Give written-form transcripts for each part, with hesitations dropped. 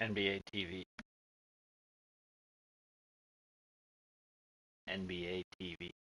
NBA TV. NBA TV.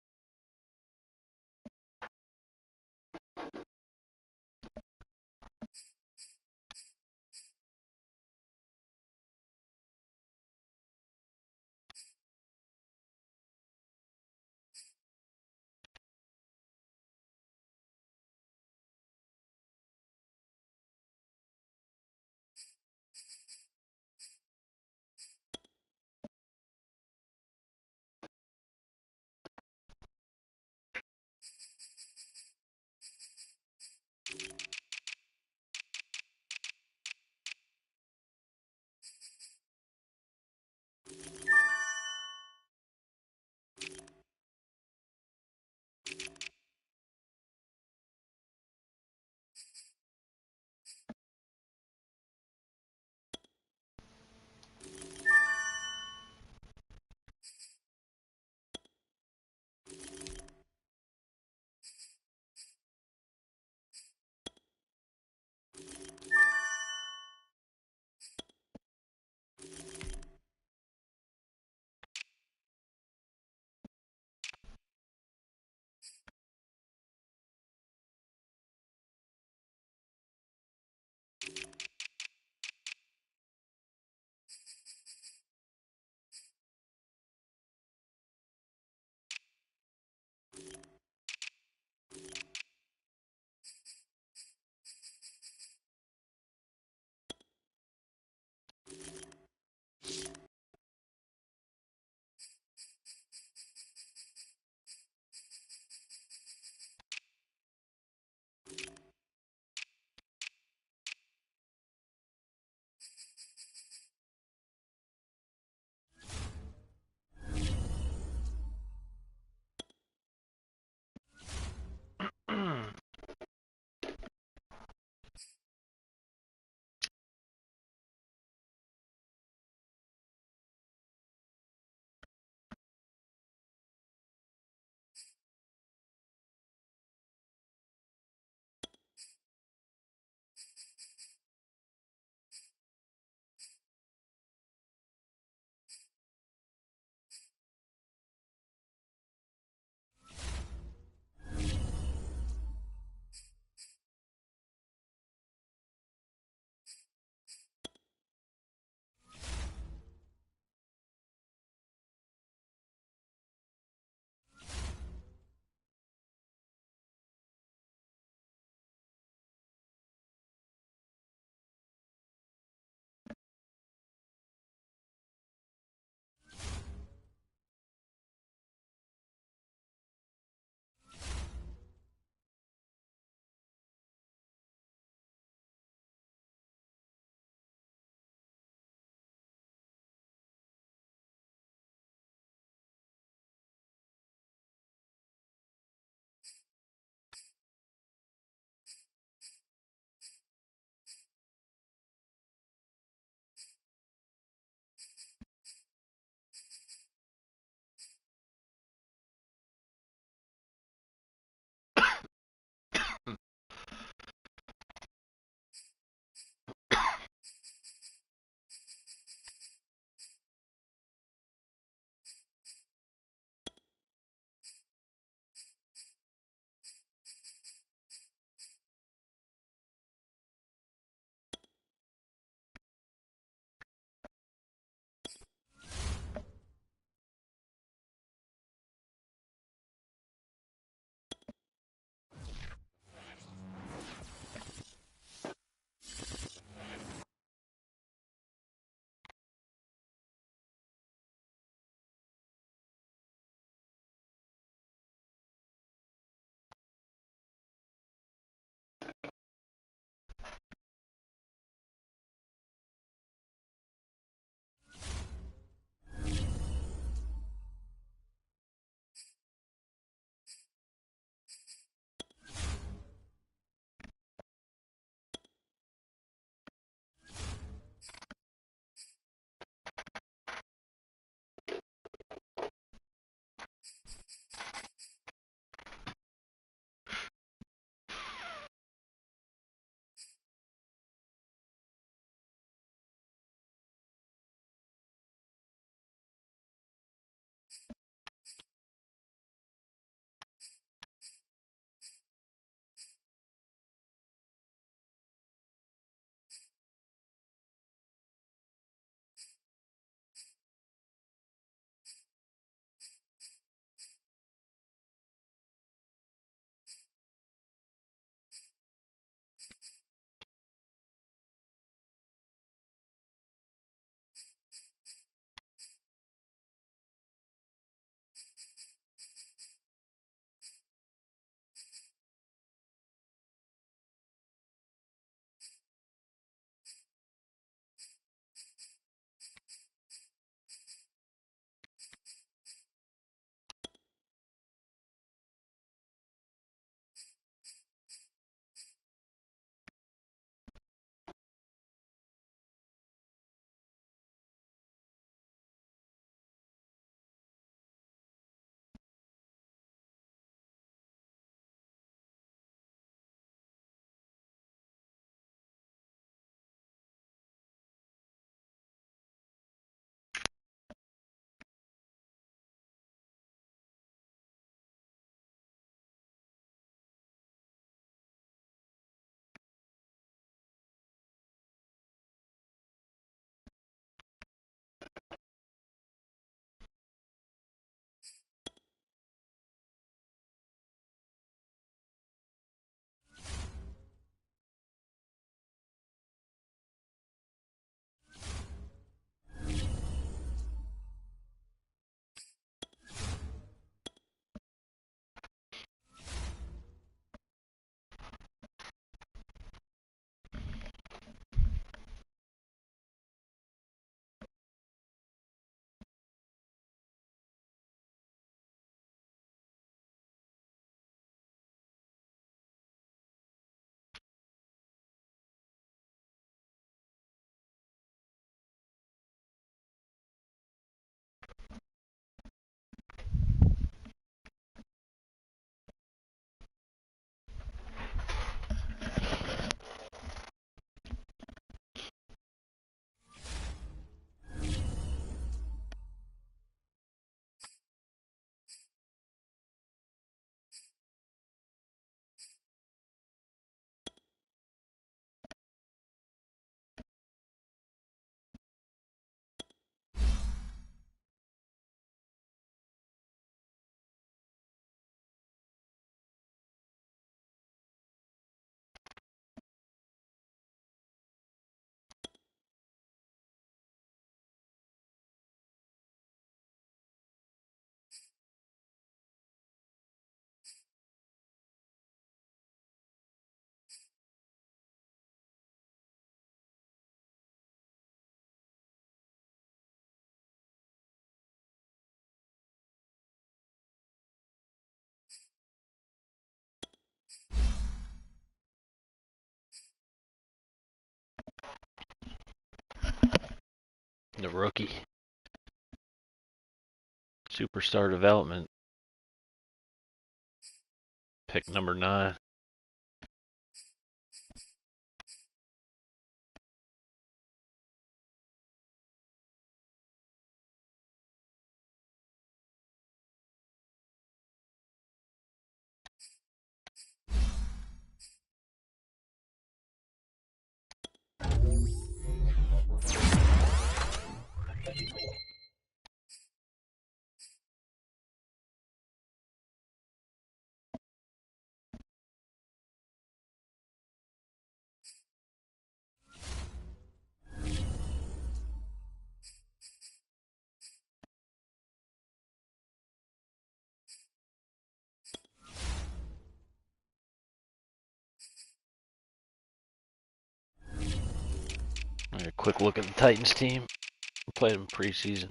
The rookie. Superstar development. Pick number 9. A quick look at the Titans team. We played them preseason.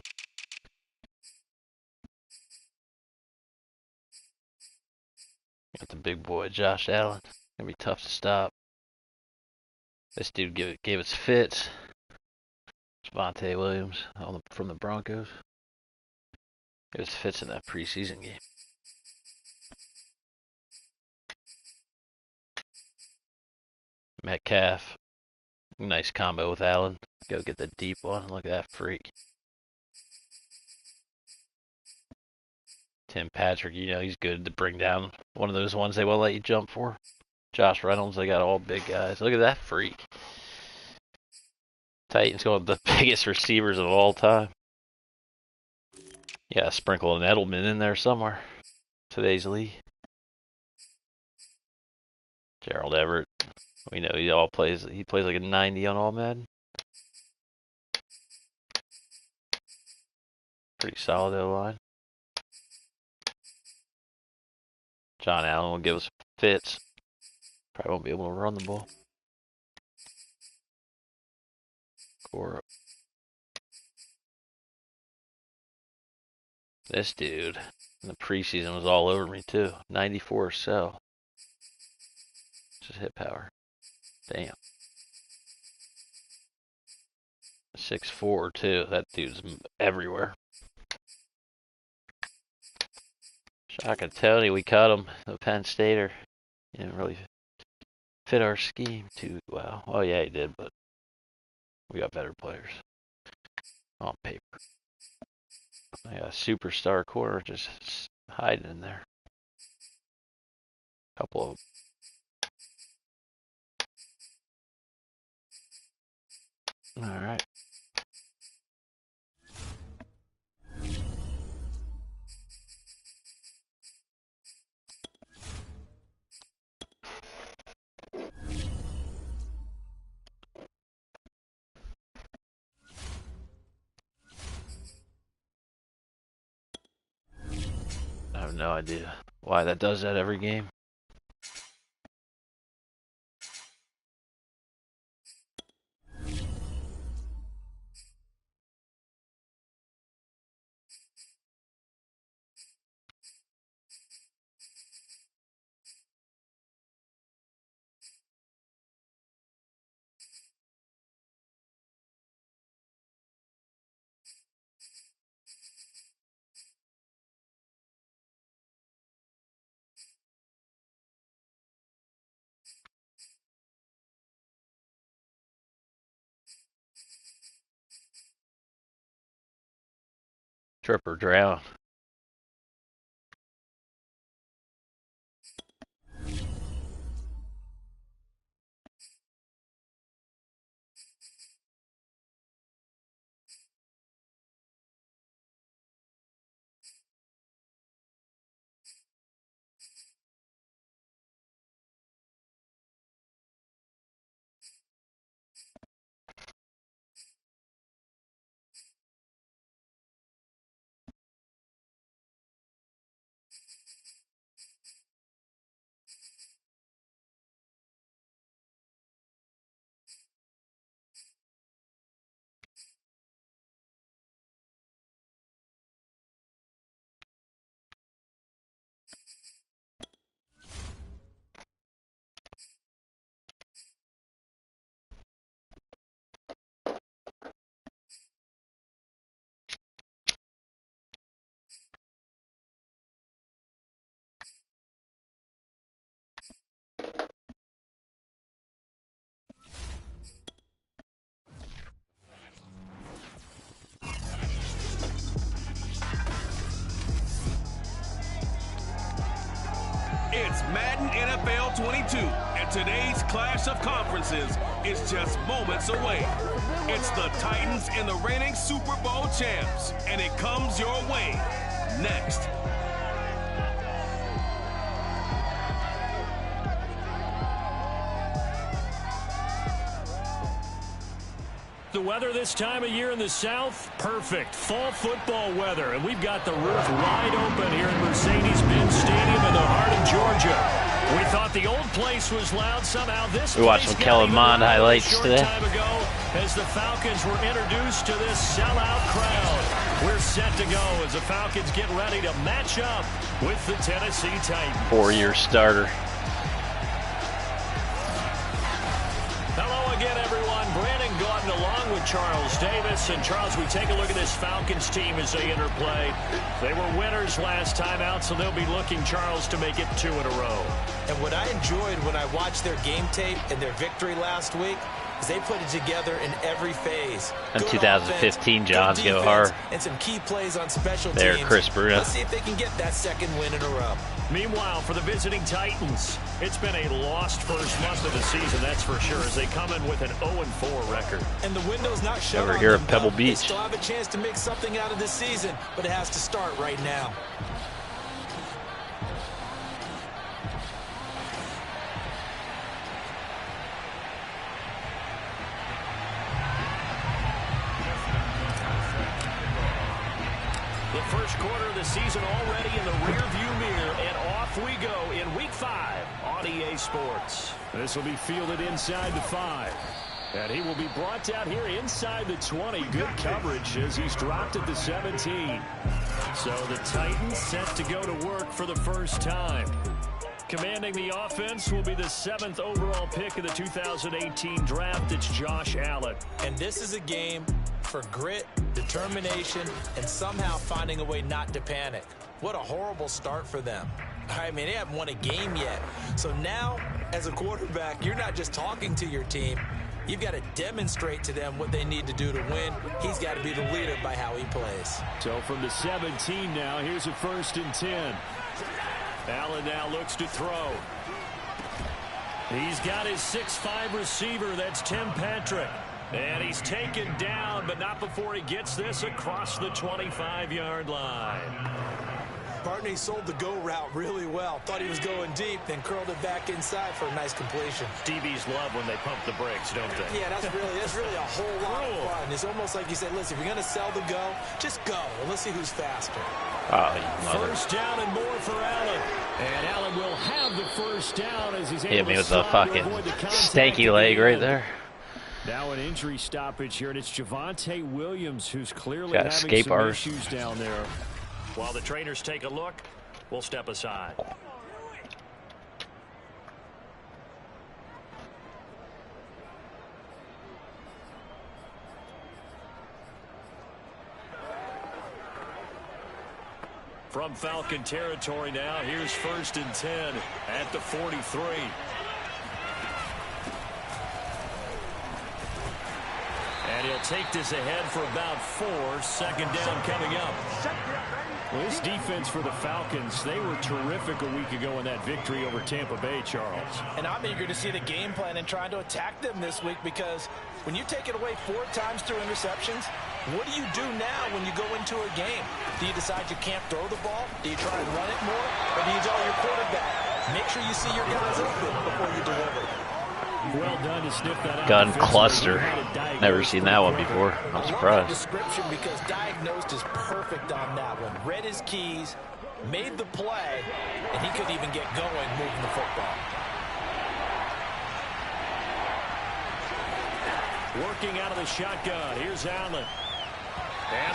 Got the big boy Josh Allen. Gonna be tough to stop. This dude gave us fits. Javonte Williams from the Broncos. Gave us fits in that preseason game. Metcalf. Nice combo with Allen. Go get the deep one. Look at that freak. Tim Patrick, he's good to bring down one of those ones they won't let you jump for. Josh Reynolds, they got all big guys. Look at that freak. Titans going with the biggest receivers of all time. Yeah, sprinkle an Edelman in there somewhere. Today's league. Gerald Everett. We know he plays like a 90 on ALL-MADDEN. Pretty solid O-line. John Allen will give us fits. Probably won't be able to run the ball. Cora. This dude in the preseason was all over me too. 94 cell. Just hit power. Damn. 6'4" too. That dude's everywhere. Shock and Tony, we cut him. The Penn Stater didn't really fit our scheme too well. Oh yeah, he did, but we got better players on paper. I got a superstar corner just hiding in there. Couple of them. All right. I have no idea why that does that every game. Trip or drown. Football 22, and today's clash of conferences is just moments away. It's the Titans and the reigning Super Bowl champs, and it comes your way next. The weather this time of year in the South, perfect. Fall football weather, and we've got the roof wide open here at Mercedes-Benz Stadium in the heart of Georgia. We thought the old place was loud. Somehow this we watched some Kellen Mond highlights today. Time ago, as the Falcons were introduced to this sellout crowd. We're set to go as the Falcons get ready to match up with the Tennessee Titans. 4-year starter. Hello again, everyone. Brandon Gordon along with Charles Davis. And Charles, we take a look at this Falcons team as they interplay. They were winners last time out, so they'll be looking, Charles, to make it 2 in a row. And what I enjoyed when I watched their game tape and their victory last week is they put it together in every phase. In 2015, Johns go hard. And some key plays on special there, teams. Chris Bruno. Let's see if they can get that second win in a row. Meanwhile, for the visiting Titans, it's been a lost first month of the season, that's for sure, as they come in with an 0-4 record. And the window's not shut over on here them, at Pebble though. Beach. They still have a chance to make something out of this season, but it has to start right now. The first quarter of the season already in the rearview mirror, and off we go in Week 5 on EA Sports. This will be fielded inside the 5. And he will be brought down here inside the 20. Good coverage as he's dropped at the 17. So the Titans set to go to work for the first time. Commanding the offense will be the 7th overall pick of the 2018 draft. It's Josh Allen. And this is a game for grit, determination, and somehow finding a way not to panic. What a horrible start for them. I mean, they haven't won a game yet. So now, as a quarterback, you're not just talking to your team. You've got to demonstrate to them what they need to do to win. He's got to be the leader by how he plays. So from the 17 now, here's a 1st and 10. Allen now looks to throw. He's got his 6'5" receiver. That's Tim Patrick. And he's taken down, but not before he gets this across the 25-yard line. Partner, he sold the go route really well. Thought he was going deep, then curled it back inside for a nice completion. DBs love when they pump the brakes, don't they? Yeah, that's really a whole lot of fun. It's almost like you said, listen, if you're going to sell the go, just go, and let's see who's faster. First down and more for Allen. And Allen will have the first down as he's able hit me to with a fucking stanky leg right there. Now an injury stoppage here, and it's Javonte Williams who's clearly Got having some issues down there. While the trainers take a look, we'll step aside. From Falcon territory now, here's 1st and 10 at the 43. And he'll take this ahead for about 4. 2nd down coming up. Well, this defense for the Falcons, they were terrific a week ago in that victory over Tampa Bay, Charles. And I'm eager to see the game plan and trying to attack them this week, because when you take it away 4 times through interceptions, what do you do now when you go into a game? Do you decide you can't throw the ball? Do you try and run it more? Or do you tell your quarterback, make sure you see your guys open before you deliver? Well done to sniff that out. Gun cluster. Never seen that one before. I'm surprised. Description, because diagnosed is perfect on that one. Read his keys, made the play, and he couldn't even get going moving the football. Working out of the shotgun. Here's Allen.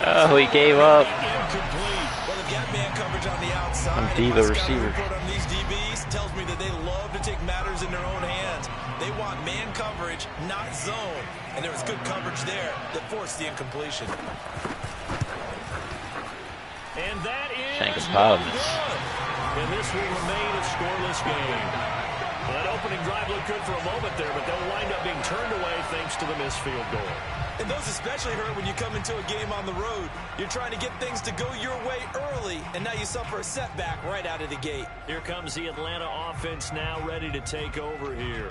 Oh, he gave up. Incomplete. Well, they've got man coverage on the outside. Diva receiver. On these DBs tells me that they love to take matters in their own hands. They want man coverage, not zone. And there was good coverage there that forced the incompletion. And that is Shank is positive. and this will remain a scoreless game. Well, that opening drive looked good for a moment there, but they'll wind up being turned away thanks to the missed field goal. And those especially hurt when you come into a game on the road. You're trying to get things to go your way early, and now you suffer a setback right out of the gate. Here comes the Atlanta offense now ready to take over here.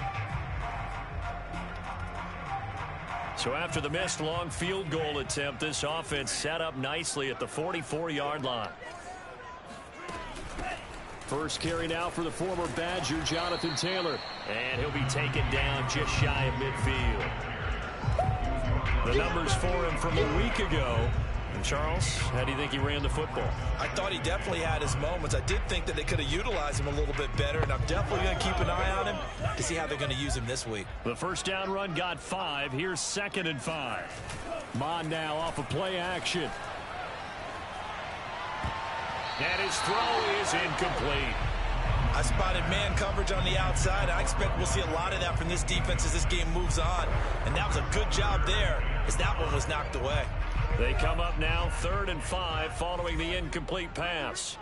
So after the missed long field goal attempt, this offense set up nicely at the 44-yard line. First carry now for the former Badger, Jonathan Taylor. And he'll be taken down just shy of midfield. The numbers for him from a week ago. And Charles, how do you think he ran the football? I thought he definitely had his moments. I did think that they could have utilized him a little bit better, and I'm definitely going to keep an eye on him to see how they're going to use him this week. The first down run got 5. Here's 2nd and 5. Mon now off of play action. And his throw is incomplete. I spotted man coverage on the outside. I expect we'll see a lot of that from this defense as this game moves on. And that was a good job there as that one was knocked away. They come up now 3rd and 5 following the incomplete pass.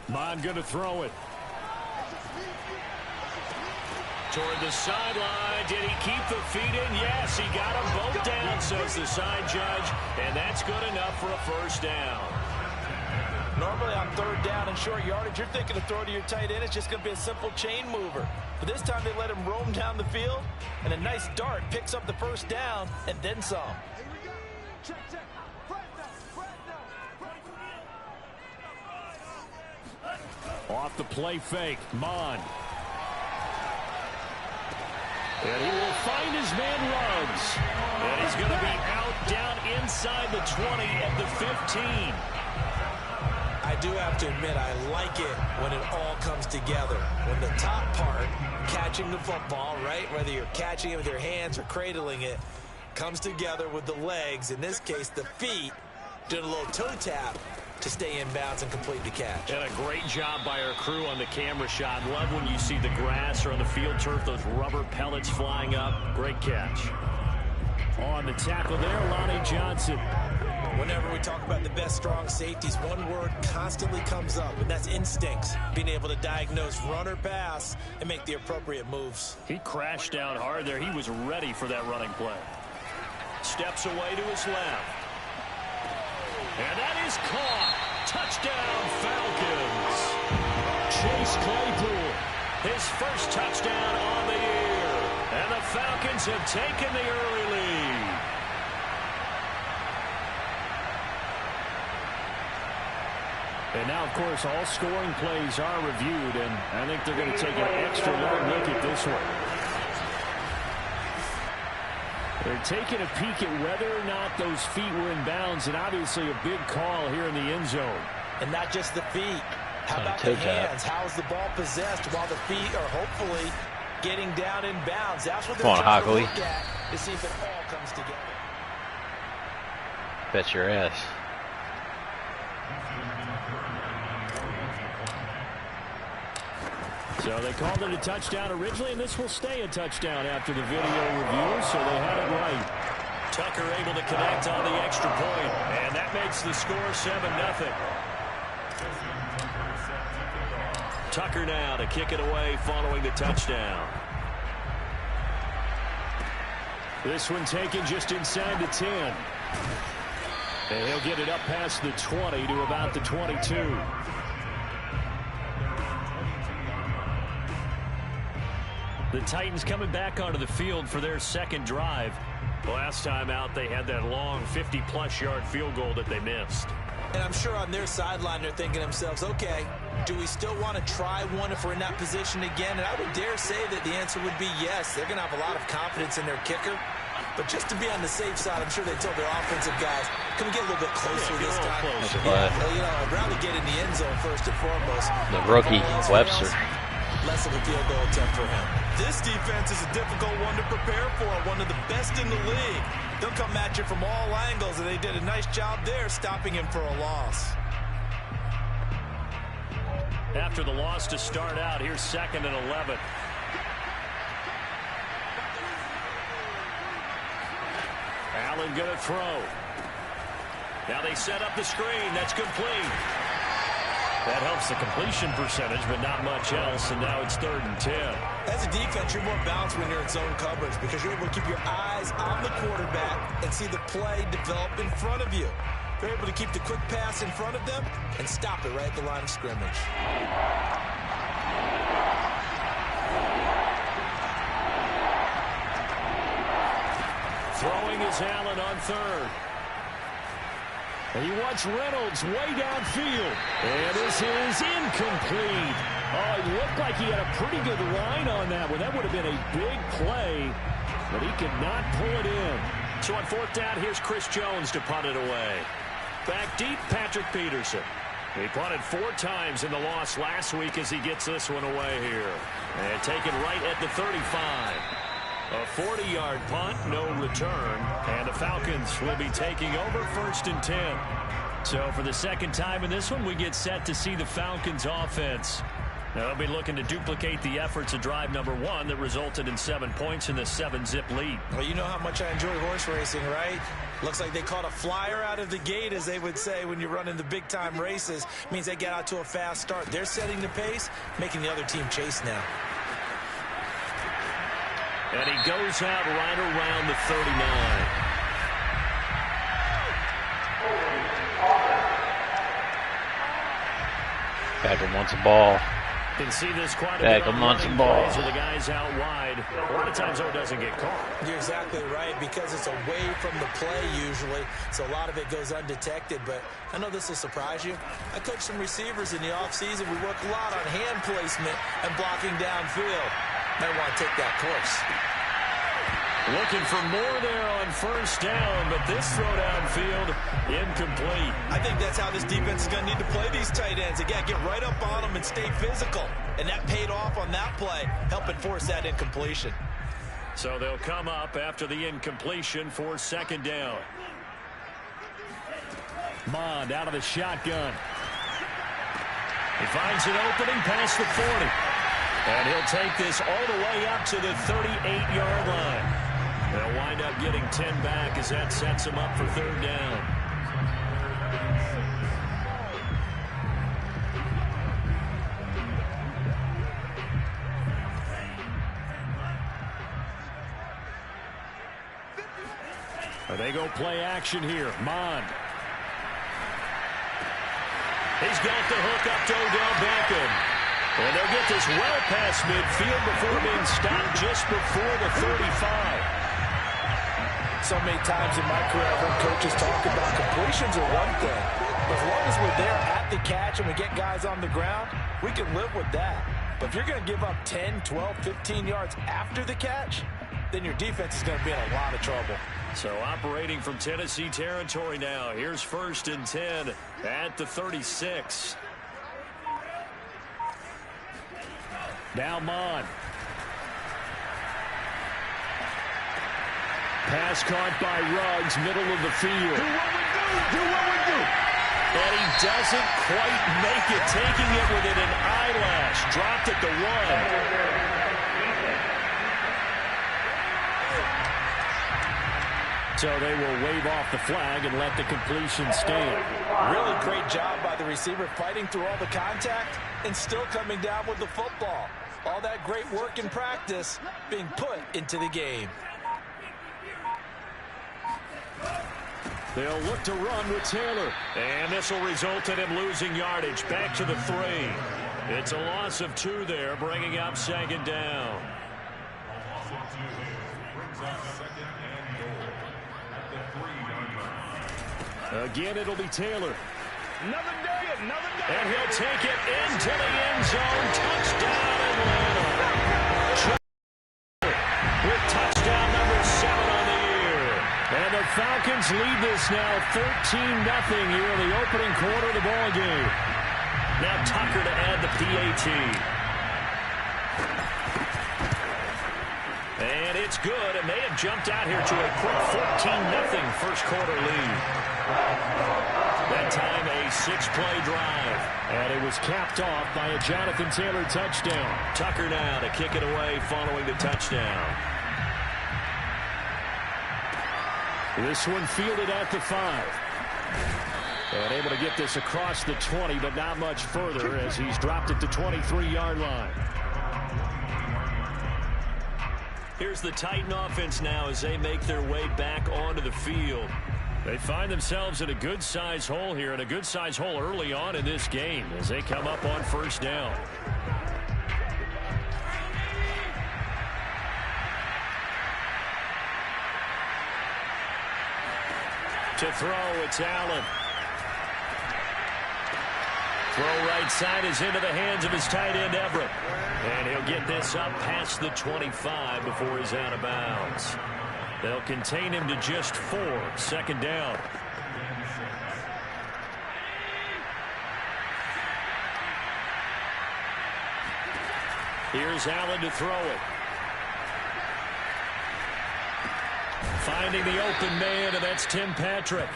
Mon going to throw it. Toward the sideline. Did he keep the feet in? Yes, he got them both down, says the side judge. And that's good enough for a first down. Normally on 3rd down and short yardage, you're thinking to throw to your tight end. It's just going to be a simple chain mover. But this time they let him roam down the field, and a nice dart picks up the first down and then some. Off the play fake, Mon. And he will find his man Ruggs. And he's going to be out down inside the 20 at the 15. I do have to admit, I like it when it all comes together. When the top part, catching the football, right, whether you're catching it with your hands or cradling it, comes together with the legs, in this case the feet, doing a little toe tap to stay in bounds and complete the catch. And a great job by our crew on the camera shot. Love when you see the grass or on the field turf, those rubber pellets flying up. Great catch. On the tackle there, Lonnie Johnson. Whenever we talk about the best strong safeties, one word constantly comes up, and that's instincts. Being able to diagnose run or pass and make the appropriate moves. He crashed down hard there. He was ready for that running play. Steps away to his left. And that is caught. Touchdown, Falcons. Chase Claypool, his first touchdown on the year. And the Falcons have taken the early lead. And now, of course, all scoring plays are reviewed, and I think they're going to take an extra long look at this one. They're taking a peek at whether or not those feet were in bounds, and obviously a big call here in the end zone. And not just the feet. How about the hands? How's the ball possessed while the feet are hopefully getting down in bounds? That's what they're trying to look at to see if it all comes together. Bet your ass. So they called it a touchdown originally, and this will stay a touchdown after the video review, so they had it right. Tucker able to connect on the extra point, and that makes the score 7-0. Tucker now to kick it away following the touchdown. This one taken just inside the 10. And he'll get it up past the 20 to about the 22. The Titans coming back onto the field for their second drive. Last time out, they had that long 50-plus yard field goal that they missed. And I'm sure on their sideline, they're thinking to themselves, okay, do we still want to try one if we're in that position again? And I would dare say that the answer would be yes. They're going to have a lot of confidence in their kicker. But just to be on the safe side, I'm sure they told their offensive guys, can we get a little bit closer this time? Yeah, you know, I'd rather get in the end zone first and foremost. The rookie, Webster. Less of a field goal attempt for him. This defense is a difficult one to prepare for, one of the best in the league. They'll come at you from all angles, and they did a nice job there stopping him for a loss. After the loss to start out, here's 2nd and 11. Allen going to throw. Now they set up the screen. That's complete. That helps the completion percentage, but not much else, and now it's 3rd and 10. As a defense, you're more balanced when you're in zone coverage because you're able to keep your eyes on the quarterback and see the play develop in front of you. They're able to keep the quick pass in front of them and stop it right at the line of scrimmage. Throwing is Allen on 3rd. And he wants Reynolds way downfield. And this is incomplete. Oh, it looked like he had a pretty good line on that one. That would have been a big play, but he could not pull it in. So on 4th down, here's Chris Jones to punt it away. Back deep, Patrick Peterson. He punted 4 times in the loss last week as he gets this one away here. And taken right at the 35. A 40-yard punt, no return, and the Falcons will be taking over 1st and 10. So for the second time in this one, we get set to see the Falcons offense. Now they'll be looking to duplicate the efforts of drive number 1 that resulted in 7 points in the 7-zip lead. Well, you know how much I enjoy horse racing, right? Looks like they caught a flyer out of the gate, as they would say when you're running the big-time races. Means they get out to a fast start. They're setting the pace, making the other team chase now. And he goes out right around the 39. Beckham wants a ball. You can see this quite a bit Beckham on wants a running ball. plays where the guy's out wide. A lot of times, though, it doesn't get caught. You're exactly right, because it's away from the play usually, so a lot of it goes undetected. But I know this will surprise you. I coach some receivers in the offseason. We work a lot on hand placement and blocking downfield. Might want to take that course. Looking for more there on 1st down, but this throw downfield, incomplete. I think that's how this defense is going to need to play these tight ends. They got to get right up on them and stay physical. And that paid off on that play, helping force that incompletion. So they'll come up after the incompletion for 2nd down. Mond out of the shotgun. He finds an opening past the 40. And he'll take this all the way up to the 38-yard line. They'll wind up getting 10 back as that sets him up for 3rd down. They go play action here. Mond. He's got the hook up to Odell Beckham. And they'll get this well past midfield before being stopped just before the 35. So many times in my career, I've heard coaches talk about completions are one thing. But as long as we're there at the catch and we get guys on the ground, we can live with that. But if you're going to give up 10, 12, 15 yards after the catch, then your defense is going to be in a lot of trouble. So operating from Tennessee territory now. Here's 1st and 10 at the 36. Now Mond. Pass caught by Ruggs, middle of the field. Do what we do! Do what we do! And he doesn't quite make it, taking it within an eyelash. Dropped at the 1. So they will wave off the flag and let the completion stand. Really great job by the receiver, fighting through all the contact and still coming down with the football. All that great work in practice being put into the game. They'll look to run with Taylor. And this will result in him losing yardage. Back to the 3. It's a loss of 2 there, bringing up 2nd down. Again, it'll be Taylor. Another day, another day. And he'll take it into the end zone. Touchdown, Atlanta. With touchdown number 7 on the year. And the Falcons lead this now 13-0 here in the opening quarter of the ball game. Now Tucker to add the PAT. And it's good, and they have jumped out here to a quick 14-0 first quarter lead. That time a 6-play drive. And it was capped off by a Jonathan Taylor touchdown. Tucker now to kick it away following the touchdown. This one fielded at the 5. And able to get this across the 20, but not much further as he's dropped at the 23-yard line. Here's the Titan offense now as they make their way back onto the field. They find themselves in a good-sized hole here, and a good-sized hole early on in this game as they come up on first down. To throw, it's Allen. Throw right side is into the hands of his tight end, Everett. And he'll get this up past the 25 before he's out of bounds. They'll contain him to just 4. Second down. Here's Allen to throw it. Finding the open man, and that's Tim Patrick.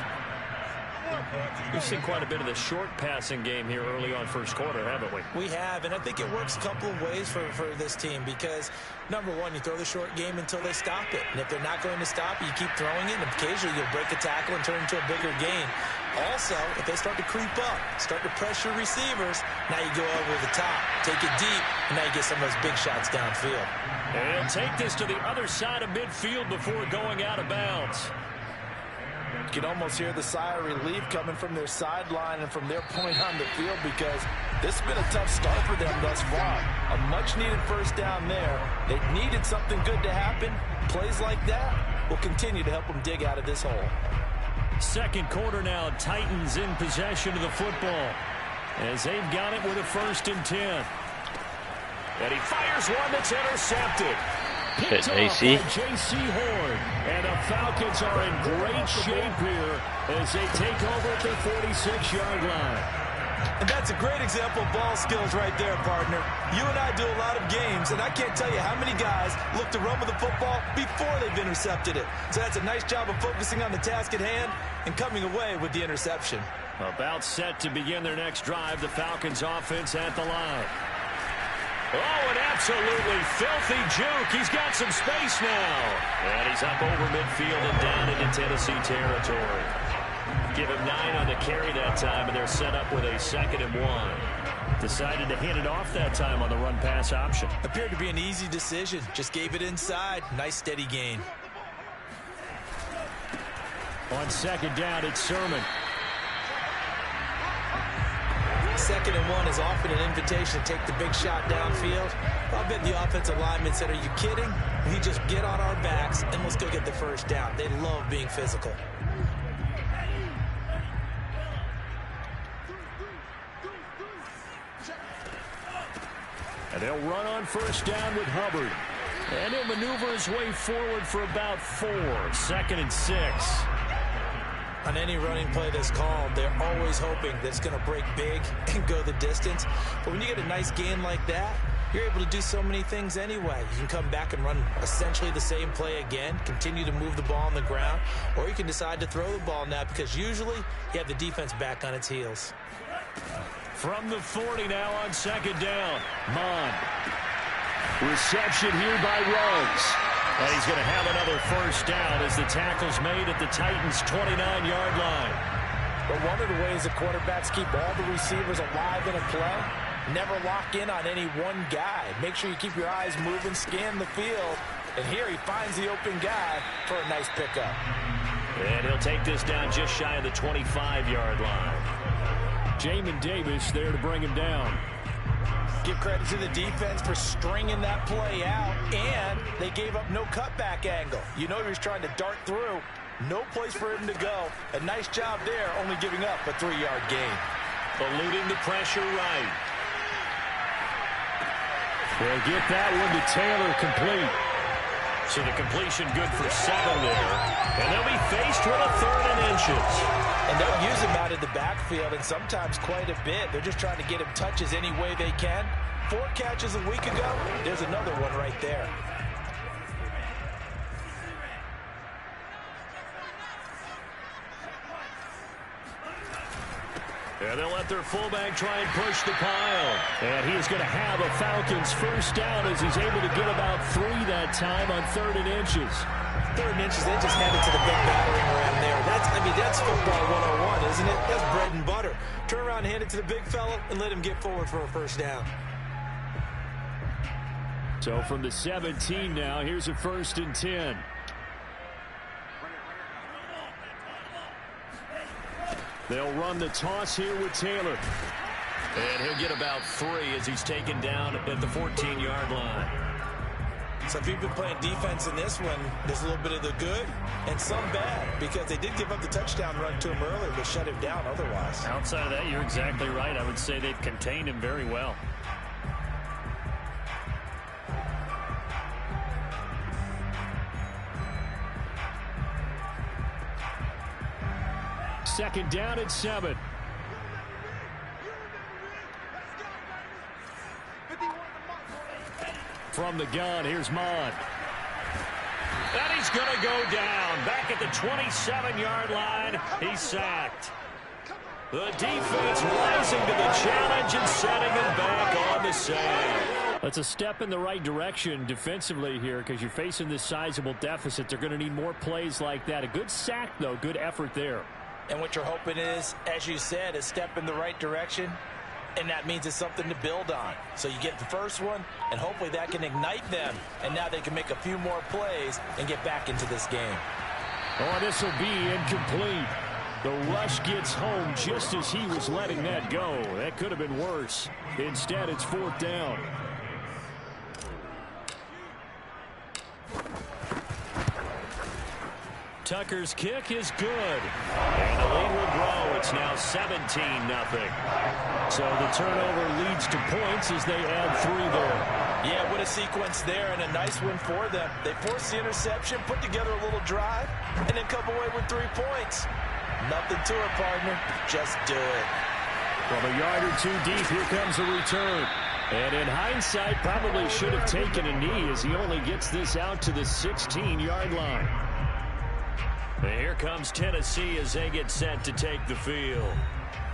We've seen quite a bit of the short passing game here early on first quarter, haven't we? We have, and I think it works a couple of ways for this team because, number one, you throw the short game until they stop it. And if they're not going to stop it, you keep throwing it, and occasionally you'll break a tackle and turn it into a bigger gain. Also, if they start to creep up, start to pressure receivers, now you go over the top, take it deep, and now you get some of those big shots downfield. And he'll take this to the other side of midfield before going out of bounds. You can almost hear the sigh of relief coming from their sideline and from their point on the field because this has been a tough start for them thus far. A much-needed first down there. They needed something good to happen. Plays like that will continue to help them dig out of this hole. Second quarter now, Titans in possession of the football as they've got it with a 1st and 10. And he fires one that's intercepted. Hit AC. J.C. Horn. And the Falcons are in great shape here as they take over at the 46-yard line. And that's a great example of ball skills right there, partner. You and I do a lot of games, and I can't tell you how many guys look to run with the football before they've intercepted it. So that's a nice job of focusing on the task at hand and coming away with the interception. About set to begin their next drive, the Falcons offense at the line. Oh, an absolutely filthy juke. He's got some space now. And he's up over midfield and down into Tennessee territory. Give him 9 on the carry that time, and they're set up with a 2nd and 1. Decided to hand it off that time on the run-pass option. Appeared to be an easy decision. Just gave it inside. Nice steady gain. On 2nd down, it's Sermon. 2nd and 1 is often an invitation to take the big shot downfield. I'll bet the offensive lineman said, are you kidding? We just get on our backs and let's go get the first down. They love being physical. And they'll run on 1st down with Hubbard. And he'll maneuver his way forward for about 4. 2nd and 6. On any running play that's called, they're always hoping that it's going to break big and go the distance. But when you get a nice gain like that, you're able to do so many things anyway. You can come back and run essentially the same play again, continue to move the ball on the ground, or you can decide to throw the ball now because usually you have the defense back on its heels. From the 40 now on 2nd down, Mond. Reception here by Ruggs. And he's going to have another 1st down as the tackle's made at the Titans' 29-yard line. But one of the ways the quarterbacks keep all the receivers alive in a play, never lock in on any one guy. Make sure you keep your eyes moving, scan the field. And here he finds the open guy for a nice pickup. And he'll take this down just shy of the 25-yard line. Jamin Davis there to bring him down. Give credit to the defense for stringing that play out, and they gave up no cutback angle. You know he was trying to dart through. No place for him to go. A nice job there, only giving up a 3-yard gain. Eluding the pressure right. They'll get that one to Taylor complete. So the completion good for 7 there. And they'll be faced with a 3rd and inches. And they'll use him out of the backfield, and sometimes quite a bit. They're just trying to get him touches any way they can. 4 catches a week ago. There's another one right there. And they'll let their fullback try and push the pile. And he is going to have a Falcons 1st down as he's able to get about 3 that time on 3rd and inches. 3rd and inches, they just hand it to the big battering ram there. That's football 101, isn't it? That's bread and butter. Turn around and hand it to the big fella and let him get forward for a first down. So from the 17 now, here's a 1st and 10. They'll run the toss here with Taylor. And he'll get about 3 as he's taken down at the 14-yard line. So if you've been playing defense in this one, there's a little bit of the good and some bad, because they did give up the touchdown run to him earlier, but shut him down otherwise. Outside of that, you're exactly right. I would say they've contained him very well. Second down and 7. From the gun, here's Mond. And he's going to go down. Back at the 27-yard line, he's sacked. The defense rising to the challenge and setting him back on the sand. That's a step in the right direction defensively here, because you're facing this sizable deficit. They're going to need more plays like that. A good sack, though. Good effort there. And what you're hoping is, as you said, a step in the right direction. And that means it's something to build on. So you get the first one, and hopefully that can ignite them. And now they can make a few more plays and get back into this game. Oh, this will be incomplete. The rush gets home just as he was letting that go. That could have been worse. Instead, it's 4th down. Tucker's kick is good. And the lead will grow. It's now 17-0. So the turnover leads to points as they add 3 there. Yeah, what a sequence there, and a nice one for them. They forced the interception, put together a little drive, and then come away with 3 points. Nothing to it, partner. Just do it. From a yard or 2 deep, here comes a return. And in hindsight, probably should have taken a knee as he only gets this out to the 16-yard line. And here comes Tennessee as they get set to take the field.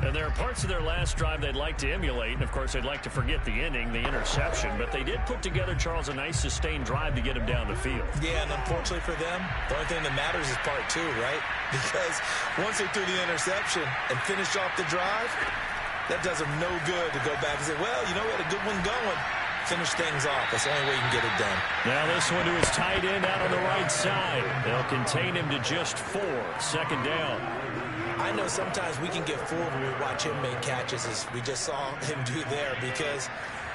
And there are parts of their last drive they'd like to emulate. And, of course, they'd like to forget the ending, the interception. But they did put together, Charles, a nice sustained drive to get him down the field. Yeah, and unfortunately for them, the only thing that matters is part 2, right? Because once they threw the interception and finished off the drive, that does them no good to go back and say, well, you know, we had a good one going. Finish things off. That's the only way you can get it done. Now this one to his tight end out on the right side. They'll contain him to just 4. 2nd down. I know sometimes we can get fooled when we watch him make catches, as we just saw him do there, because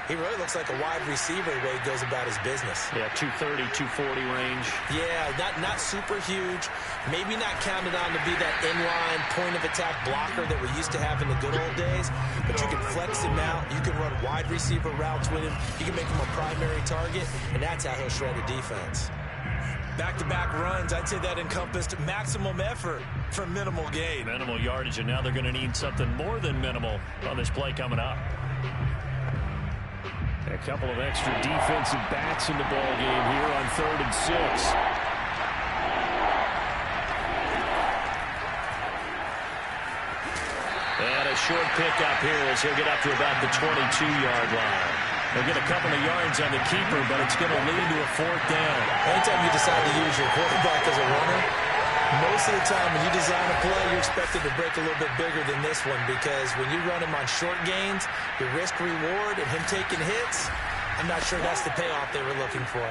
he really looks like a wide receiver the way he goes about his business. Yeah, 230, 240 range. Yeah, not super huge. Maybe not counted on to be that inline point-of-attack blocker that we used to have in the good old days, but you can flex him out. You can run wide receiver routes with him. You can make him a primary target, and that's how he'll shred a defense. Back-to-back runs, I'd say that encompassed maximum effort for minimal gain. Minimal yardage, and now they're going to need something more than minimal on this play coming up. A couple of extra defensive backs in the ball game here on 3rd and 6. And a short pickup here as he'll get up to about the 22-yard line. They'll get a couple of yards on the keeper, but it's going to lead to a 4th down. Anytime you decide to use your quarterback as a runner, most of the time when you design a play, you're expected to break a little bit bigger than this one, because when you run him on short gains, your risk-reward and him taking hits, I'm not sure that's the payoff they were looking for.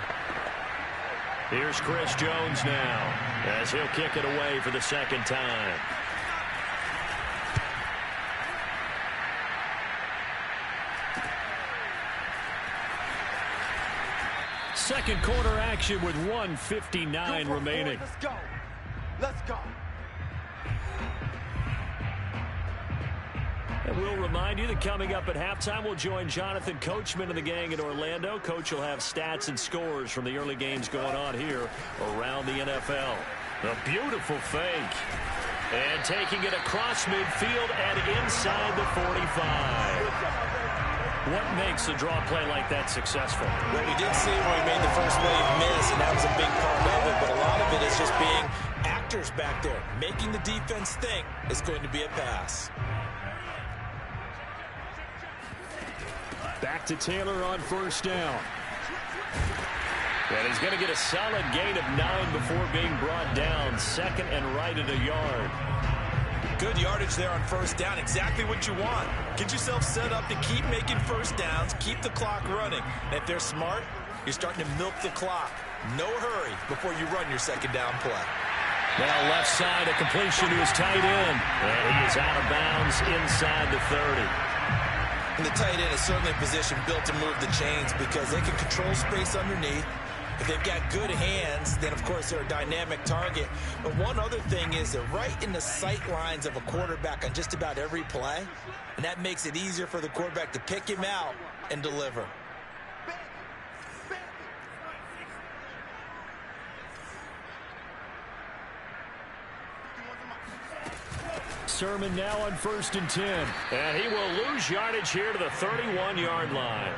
Here's Chris Jones now as he'll kick it away for the 2nd time. Second quarter action with 1:59 remaining. Let's go. Let's go. And we'll remind you that coming up at halftime, we'll join Jonathan Coachman and the gang in Orlando. Coach will have stats and scores from the early games going on here around the NFL. A beautiful fake. And taking it across midfield and inside the 45. What makes a draw play like that successful? Well, we did see where he made the first wave miss, and that was a big part of it. But a lot of it is just being actors back there, making the defense think it's going to be a pass. Back to Taylor on 1st down. And he's going to get a solid gain of 9 before being brought down. 2nd and right at a yard. Good yardage there on first down. Exactly what you want. Get yourself set up to keep making first downs, keep the clock running. And if they're smart, you're starting to milk the clock. No hurry before you run your second down play. Now left side, a completion to his tight end. And he is out of bounds inside the 30. And the tight end is certainly a position built to move the chains because they can control space underneath. If they've got good hands, then of course they're a dynamic target. But one other thing is they're right in the sight lines of a quarterback on just about every play. And that makes it easier for the quarterback to pick him out and deliver. Sermon now on 1st and 10. And he will lose yardage here to the 31-yard line.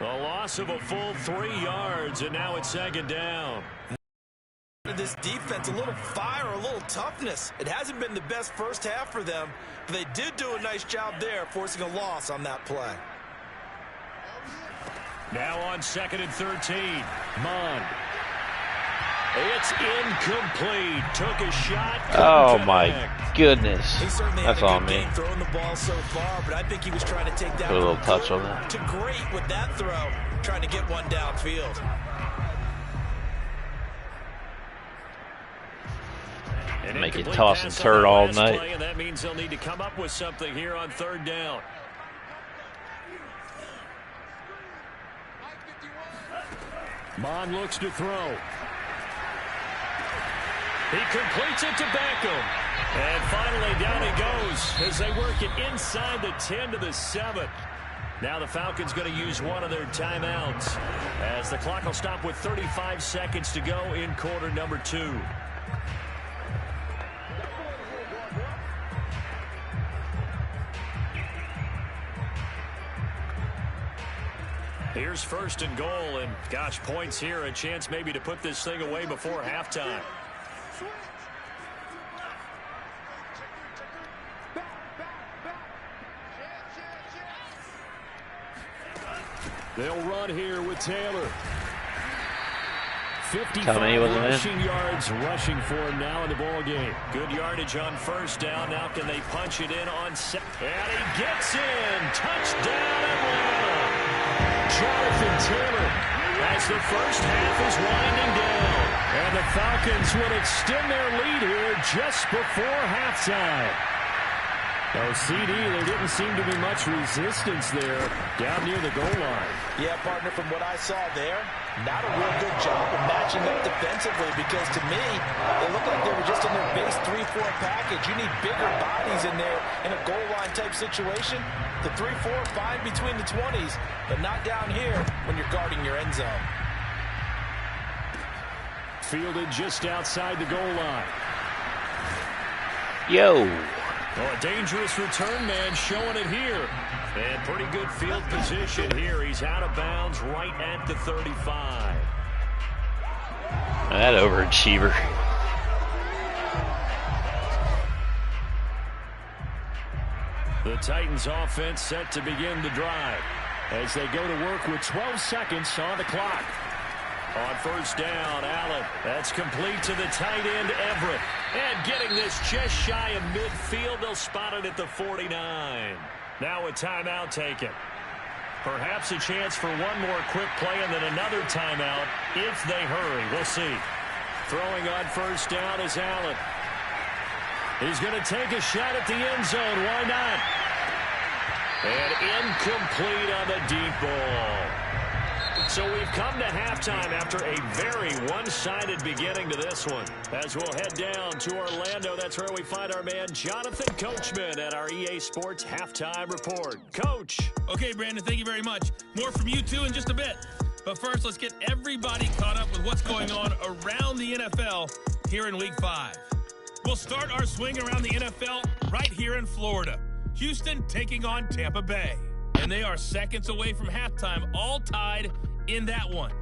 A loss of a full 3 yards, and now it's 2nd down. This defense, a little fire, a little toughness. It hasn't been the best first half for them, but they did do a nice job there, forcing a loss on that play. Now on 2nd and 13. Mond. It's incomplete. Took a shot. Oh, my goodness. He certainly That's had a on good me. game throwing the ball so far, but I think he was trying to take that Put a little from touch good on that. to great with that throw, trying to get one downfield. Make it toss and turn all night. And that means they'll need to come up with something here on 3rd down. Mond looks to throw. He completes it to Beckham. And finally down he goes as they work it inside the 10 to the 7. Now the Falcons going to use one of their timeouts as the clock will stop with 35 seconds to go in quarter number 2. Here's 1st and goal, and gosh, points here, a chance maybe to put this thing away before halftime. They'll run here with Taylor. 55 rushing yards rushing for him now in the ball game. Good yardage on first down. Now can they punch it in on second? And he gets in. Touchdown Atlanta. Jonathan Taylor as the first half is winding down. And the Falcons will extend their lead here just before halftime. Oh, CD, there didn't seem to be much resistance there down near the goal line. Yeah, partner, from what I saw there, not a real good job of matching up defensively because to me, they looked like they were just in their base 3-4 package. You need bigger bodies in there in a goal line type situation. The 3-4 fine between the 20s, but not down here when you're guarding your end zone. Fielded just outside the goal line. Yo. Oh, a dangerous return man showing it here. And pretty good field position here. He's out of bounds right at the 35. That overachiever. The Titans offense set to begin the drive as they go to work with 12 seconds on the clock. On first down, Allen. That's complete to the tight end, Everett. And getting this just shy of midfield, they'll spot it at the 49. Now a timeout taken. Perhaps a chance for one more quick play and then another timeout if they hurry. We'll see. Throwing on first down is Allen. He's going to take a shot at the end zone. Why not? And incomplete on the deep ball. So we've come to halftime after a very one-sided beginning to this one. As we'll head down to Orlando, that's where we find our man Jonathan Coachman at our EA Sports Halftime Report. Coach. Okay, Brandon, thank you very much. More from you two in just a bit. But first, let's get everybody caught up with what's going on around the NFL here in Week 5. We'll start our swing around the NFL right here in Florida. Houston taking on Tampa Bay. And they are seconds away from halftime, all tied in that one.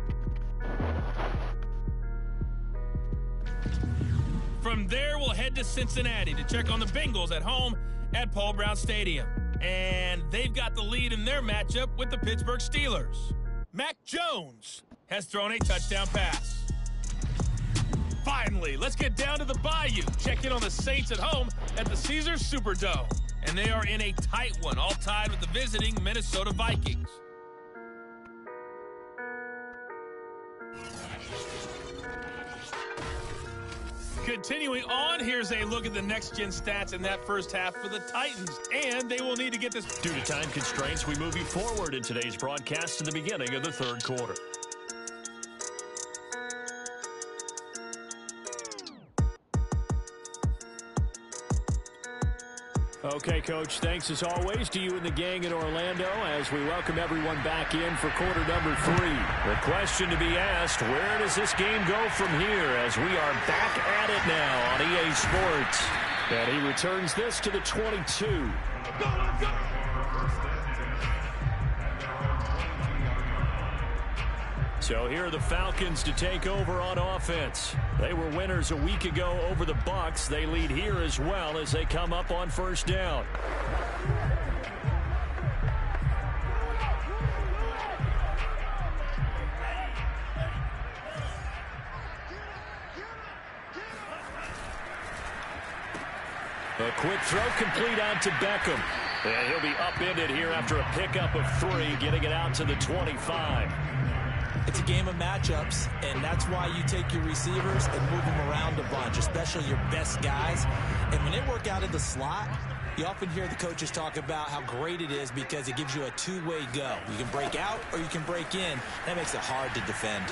From there, we'll head to Cincinnati to check on the Bengals at home at Paul Brown Stadium. And they've got the lead in their matchup with the Pittsburgh Steelers. Mac Jones has thrown a touchdown pass. Finally, let's get down to the Bayou. Check in on the Saints at home at the Caesars Superdome. And they are in a tight one, all tied with the visiting Minnesota Vikings. Continuing on, here's a look at the next-gen stats in that first half for the Titans. And they will need to get this. Due to time constraints, we move you forward in today's broadcast to the beginning of the third quarter. Okay, Coach, thanks as always to you and the gang in Orlando as we welcome everyone back in for quarter number 3. The question to be asked, where does this game go from here as we are back at it now on EA Sports? And he returns this to the 22. Go, go! So here are the Falcons to take over on offense. They were winners a week ago over the Bucs. They lead here as well as they come up on first down. A quick throw complete out to Beckham. And he'll be upended here after a pickup of 3, getting it out to the 25. It's a game of matchups, and that's why you take your receivers and move them around a bunch, especially your best guys. And when they work out in the slot, you often hear the coaches talk about how great it is because it gives you a two-way go. You can break out or you can break in. That makes it hard to defend.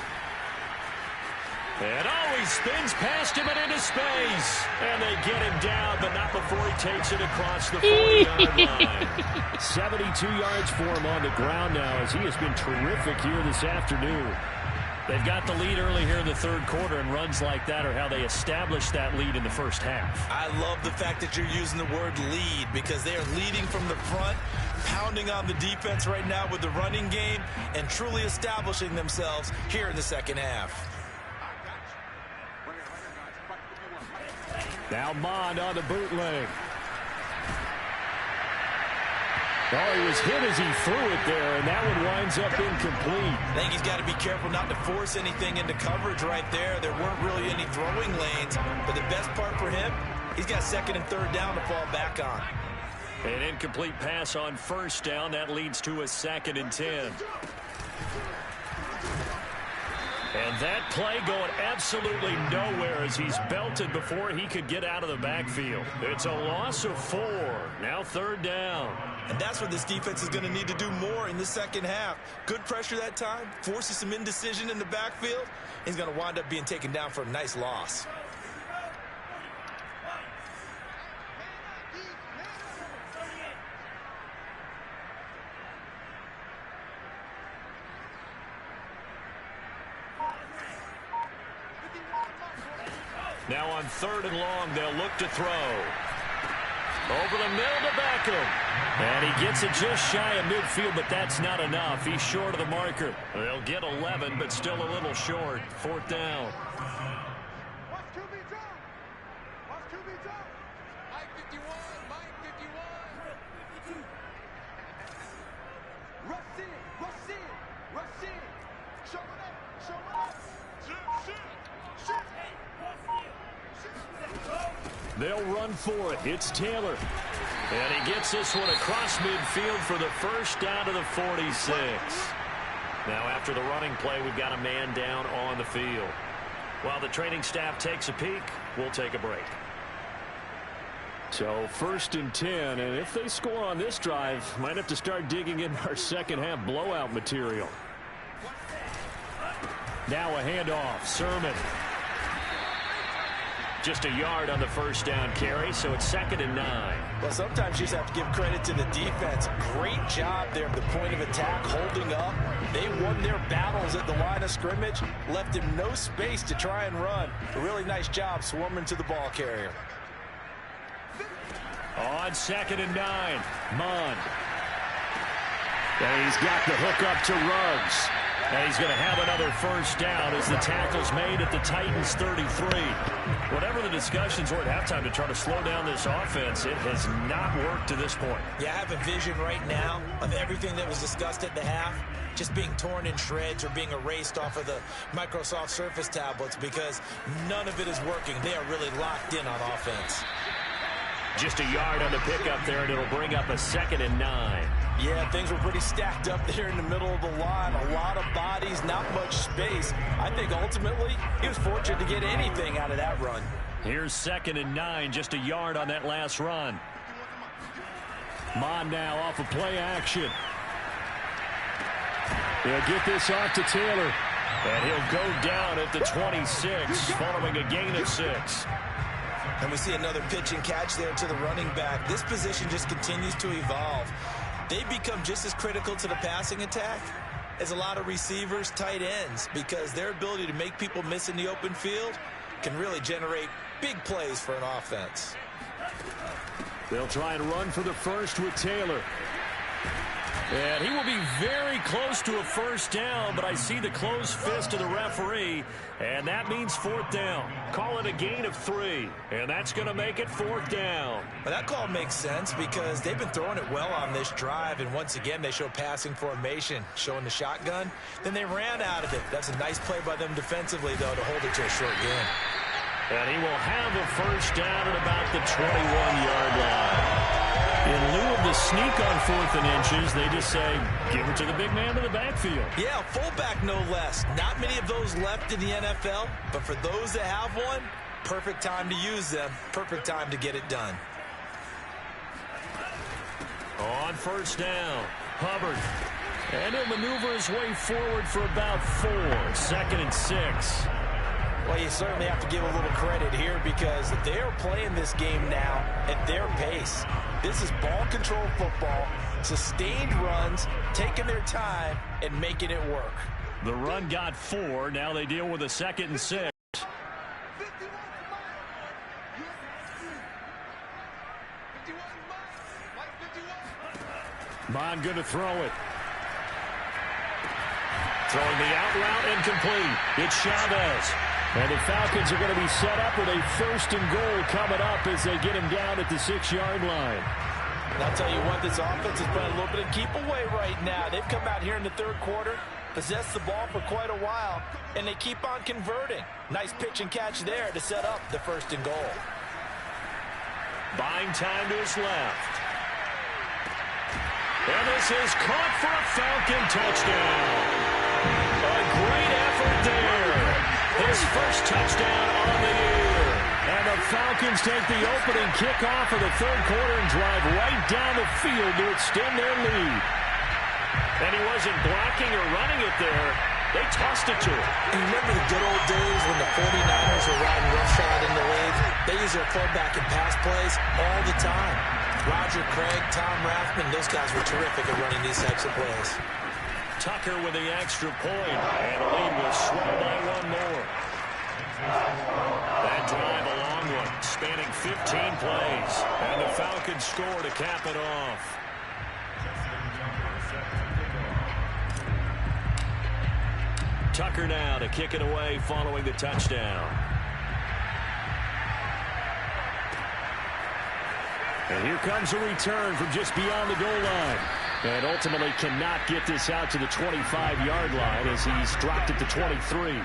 And always spins past him and into space. And they get him down, but not before he takes it across the 40-yard line. 72 yards for him on the ground now as he has been terrific here this afternoon. They've got the lead early here in the third quarter, and runs like that are how they establish that lead in the first half. I love the fact that you're using the word lead because they are leading from the front, pounding on the defense right now with the running game, and truly establishing themselves here in the second half. Now Mond on the bootleg. Oh, he was hit as he threw it there, and that one winds up incomplete. I think he's got to be careful not to force anything into coverage right there. There weren't really any throwing lanes, but the best part for him, he's got second and third down to fall back on. An incomplete pass on first down. That leads to a 2nd and 10. And that play going absolutely nowhere as he's belted before he could get out of the backfield. It's a loss of 4. Now third down. And that's what this defense is going to need to do more in the second half. Good pressure that time, forces some indecision in the backfield. He's going to wind up being taken down for a nice loss. Now on 3rd and long, they'll look to throw. Over the middle to Beckham. And he gets it just shy of midfield, but that's not enough. He's short of the marker. They'll get 11, but still a little short. 4th down. What's to be done? What's to be done? Mike 51, Mike 51. Rush in, rush in, rush in. Show it up, show it up. Shoot, shoot, shoot. They'll run for it. It's Taylor. And he gets this one across midfield for the first down to the 46. Now after the running play, we've got a man down on the field. While the training staff takes a peek, we'll take a break. So 1st and 10, and if they score on this drive, might have to start digging in our second half blowout material. Now a handoff. Sermon. Just a yard on the first down carry, so it's 2nd and 9. Well, sometimes you just have to give credit to the defense. Great job there at the point of attack, holding up. They won their battles at the line of scrimmage, left him no space to try and run. A really nice job swarming to the ball carrier. On 2nd and 9, Mond. And he's got the hook up to Ruggs. And he's going to have another first down as the tackle's made at the Titans' 33. Whatever the discussions were at halftime to try to slow down this offense, it has not worked to this point. Yeah, I have a vision right now of everything that was discussed at the half just being torn in shreds or being erased off of the Microsoft Surface tablets because none of it is working. They are really locked in on offense. Just a yard on the pickup there, and it'll bring up a 2nd and 9. Yeah, things were pretty stacked up there in the middle of the line. A lot of bodies, not much space. I think ultimately he was fortunate to get anything out of that run. Here's 2nd and 9, just a yard on that last run. Mon now off of play action. They'll get this off to Taylor. And he'll go down at the 26 following a gain of 6. And we see another pitch and catch there to the running back. This position just continues to evolve. They become just as critical to the passing attack as a lot of receivers, tight ends, because their ability to make people miss in the open field can really generate big plays for an offense. They'll try and run for the first with Taylor. And he will be very close to a first down, but I see the closed fist of the referee, and that means 4th down. Call it a gain of 3, and that's going to make it 4th down. Well, that call makes sense because they've been throwing it well on this drive, and once again they show passing formation, showing the shotgun. Then they ran out of it. That's a nice play by them defensively, though, to hold it to a short gain. And he will have a first down at about the 21-yard line. In lieu of the sneak on 4th and inches, they just say, give it to the big man in the backfield. Yeah, fullback no less. Not many of those left in the NFL, but for those that have one, perfect time to use them, perfect time to get it done. On first down, Hubbard. And he'll maneuver his way forward for about 4. 2nd and 6. Well, you certainly have to give a little credit here because they're playing this game now at their pace. This is ball control football, sustained runs, taking their time and making it work. The run got 4. Now they deal with a 2nd and 6. Mon going to throw it. Throwing the out route incomplete. It's Chavez. And the Falcons are going to be set up with a 1st and goal coming up as they get him down at the 6-yard line. And I'll tell you what, this offense is playing a little bit of keep away right now. They've come out here in the 3rd quarter, possessed the ball for quite a while, and they keep on converting. Nice pitch and catch there to set up the 1st and goal. Buying time to his left. And this is caught for a Falcon touchdown. A great effort there. His first touchdown on the year. And the Falcons take the opening kickoff of the 3rd quarter and drive right down the field to extend their lead. And he wasn't blocking or running it there. They tossed it to him. And you remember the good old days when the 49ers were riding roughshod in the league? They use their fullback and pass plays all the time. Roger Craig, Tom Rathman, those guys were terrific at running these types of plays. Tucker with the extra point, and the lead was swelled by 1 more. That drive a long one, spanning 15 plays, and the Falcons score to cap it off. Tucker now to kick it away following the touchdown. And here comes a return from just beyond the goal line. And ultimately cannot get this out to the 25-yard line as he's dropped it to 23.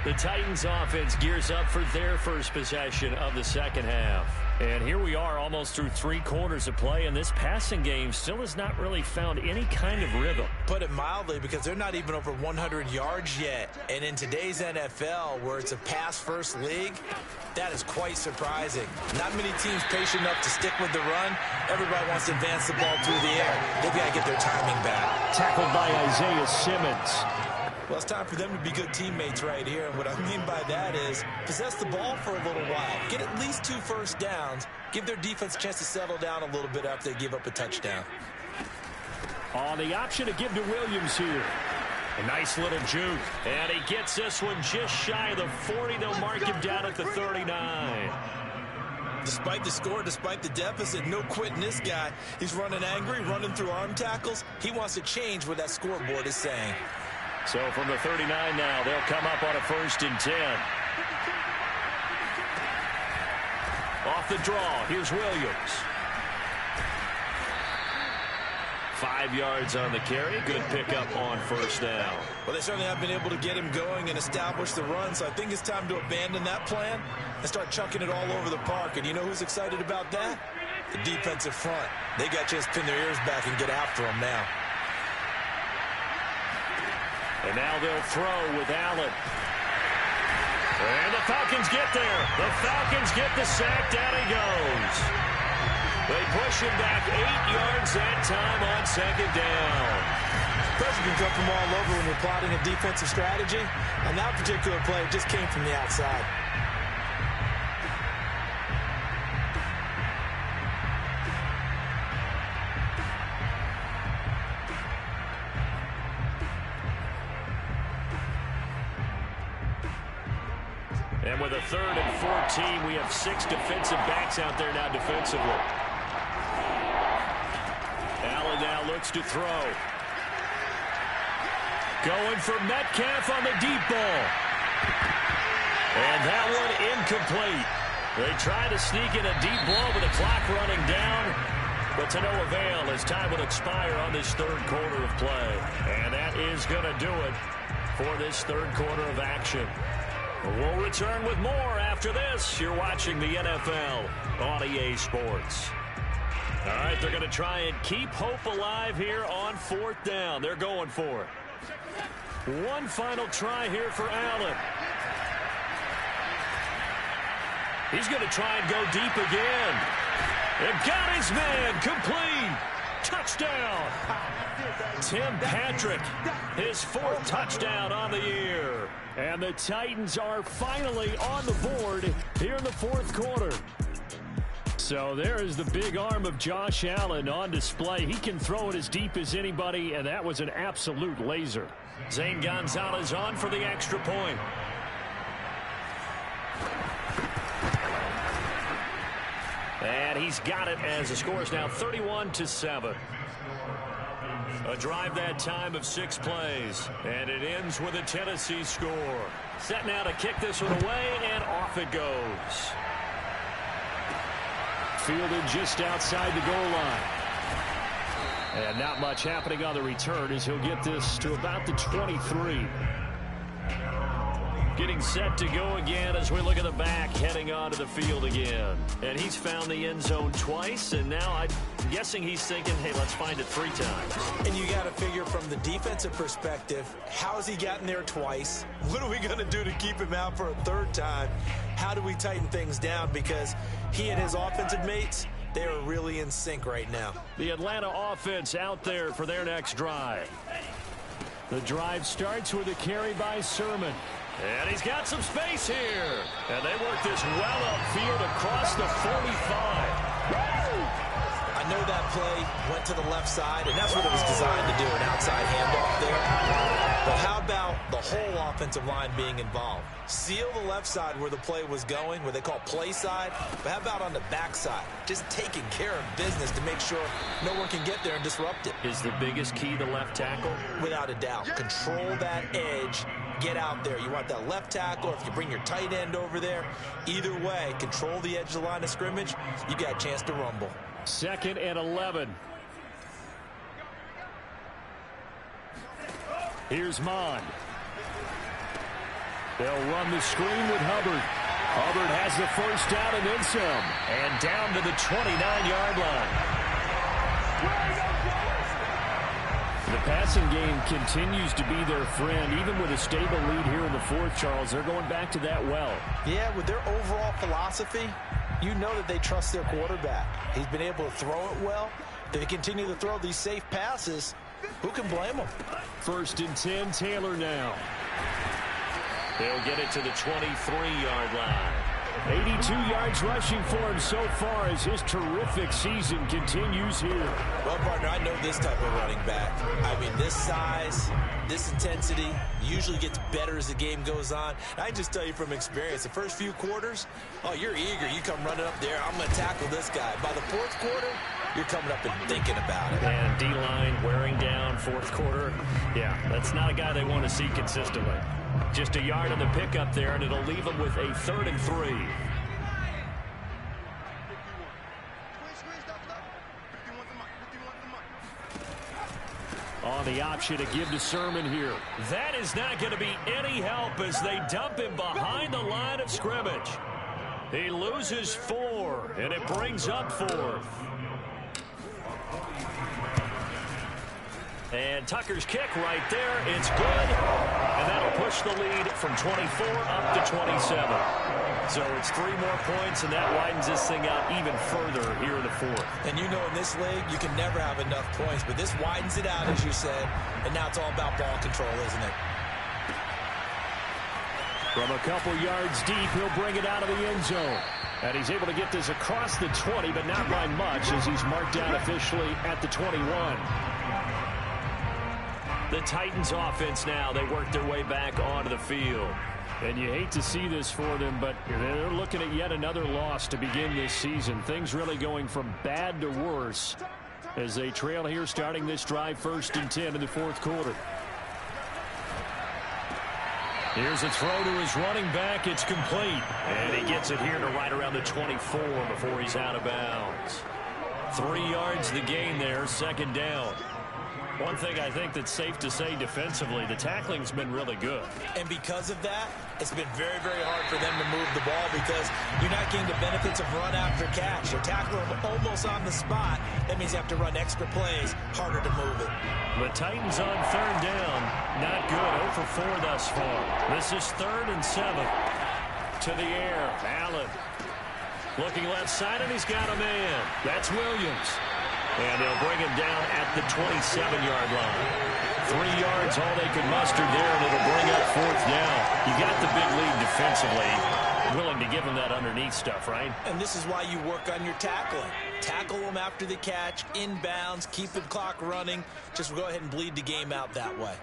The Titans offense gears up for their first possession of the 2nd half. And here we are almost through 3 quarters of play, and this passing game still has not really found any kind of rhythm. Put it mildly, because they're not even over 100 yards yet. And in today's NFL, where it's a pass-first league, that is quite surprising. Not many teams patient enough to stick with the run. Everybody wants to advance the ball through the air. They've got to get their timing back. Tackled by Isaiah Simmons. Well, it's time for them to be good teammates right here. And what I mean by that is possess the ball for a little while. Get at least 2 first downs. Give their defense a chance to settle down a little bit after they give up a touchdown. On the option to give to Williams here. A nice little juke. And he gets this one just shy of the 40. They'll mark him down at the 39. Despite the score, despite the deficit, no quitting this guy. He's running angry, running through arm tackles. He wants to change what that scoreboard is saying. So from the 39 now, they'll come up on a 1st and 10. Off the draw, here's Williams. 5 yards on the carry. Good pickup on 1st down. Well, they certainly have been able to get him going and establish the run, so I think it's time to abandon that plan and start chucking it all over the park. And you know who's excited about that? The defensive front. They got a chance to pin their ears back and get after him now. And now they'll throw with Allen. And the Falcons get there. The Falcons get the sack. Down he goes. They push him back 8 yards that time on 2nd down. Pressure can come from all over when you're plotting a defensive strategy. And that particular play just came from the outside. And with a 3rd and 14, we have 6 defensive backs out there now defensively. Allen now looks to throw. Going for Metcalf on the deep ball. And that one incomplete. They try to sneak in a deep ball with the clock running down, but to no avail as time will expire on this 3rd quarter of play. And that is going to do it for this 3rd quarter of action. We'll return with more after this. You're watching the NFL on EA Sports. All right, they're going to try and keep hope alive here on 4th down. They're going for it. One final try here for Allen. He's going to try and go deep again. And got his man complete. Touchdown. Tim Patrick, his 4th touchdown on the year. And the Titans are finally on the board here in the 4th quarter. So there is the big arm of Josh Allen on display. He can throw it as deep as anybody, and that was an absolute laser. Zane Gonzalez on for the extra point. And he's got it as the score is now 31-7. A drive that time of 6 plays, and it ends with a Tennessee score. Set now to kick this one away, and off it goes. Fielded just outside the goal line. And not much happening on the return as he'll get this to about the 23. Getting set to go again as we look at the back, heading onto the field again. And he's found the end zone twice, and now I'm guessing he's thinking, hey, let's find it 3 times. And you got to figure from the defensive perspective, how has he gotten there twice? What are we going to do to keep him out for a 3rd time? How do we tighten things down? Because he and his offensive mates, they are really in sync right now. The Atlanta offense out there for their next drive. The drive starts with a carry by Sermon. And he's got some space here. And they work this well upfield across the 45. I know that play went to the left side, and that's what it was designed to do, an outside handoff there. But how about the whole offensive line being involved? Seal the left side where the play was going, where they call play side. But how about on the back side? Just taking care of business to make sure no one can get there and disrupt it. Is the biggest key the left tackle? Without a doubt. Control that edge. Get out there. You want that left tackle. If you bring your tight end over there, either way, control the edge of the line of scrimmage. You got a chance to rumble. 2nd and 11. Here's Mond. They'll run the screen with Hubbard. Hubbard has the 1st down and then some. And down to the 29-yard line. The passing game continues to be their friend. Even with a stable lead here in the 4th, Charles, they're going back to that well. Yeah, with their overall philosophy, you know that they trust their quarterback. He's been able to throw it well. If they continue to throw these safe passes, who can blame them? 1st and 10, Taylor now. They'll get it to the 23-yard line. 82 yards rushing for him so far as his terrific season continues here. Well, partner, I know this type of running back. I mean, this size, this intensity usually gets better as the game goes on. I can just tell you from experience, the first few quarters, oh, you're eager. You come running up there, I'm going to tackle this guy. By the 4th quarter, you're coming up and thinking about it. And D-line wearing down fourth quarter. Yeah, that's not a guy they want to see consistently. Just a yard on the pickup there, and it'll leave them with a 3rd and 3. On the option to give to Sermon here. That is not going to be any help as they dump him behind the line of scrimmage. He loses 4, and it brings up 4th. And Tucker's kick right there. It's good. And that'll push the lead from 24 up to 27. So it's 3 more points, and that widens this thing out even further here in the 4th. And you know in this league, you can never have enough points. But this widens it out, as you said. And now it's all about ball control, isn't it? From a couple yards deep, he'll bring it out of the end zone. And he's able to get this across the 20, but not by much as he's marked down officially at the 21. The Titans offense now, they work their way back onto the field. And you hate to see this for them, but they're looking at yet another loss to begin this season. Things really going from bad to worse as they trail here starting this drive 1st and 10 in the 4th quarter. Here's a throw to his running back. It's complete. And he gets it here to right around the 24 before he's out of bounds. 3 yards the gain there, 2nd down. One thing I think that's safe to say defensively, the tackling's been really good. And because of that, it's been very, very hard for them to move the ball because you're not getting the benefits of run after catch. You're tackling them almost on the spot. That means you have to run extra plays, harder to move it. The Titans on 3rd down. Not good. 0 for 4 thus far. This is 3rd and 7. To the air. Allen. Looking left side, and he's got a man. That's Williams. And they'll bring him down at the 27-yard line. 3 yards, all they could muster there, and it'll bring up 4th down. You got the big lead defensively. Willing to give him that underneath stuff, right? And this is why you work on your tackling. Tackle them after the catch, inbounds, keep the clock running. Just go ahead and bleed the game out that way.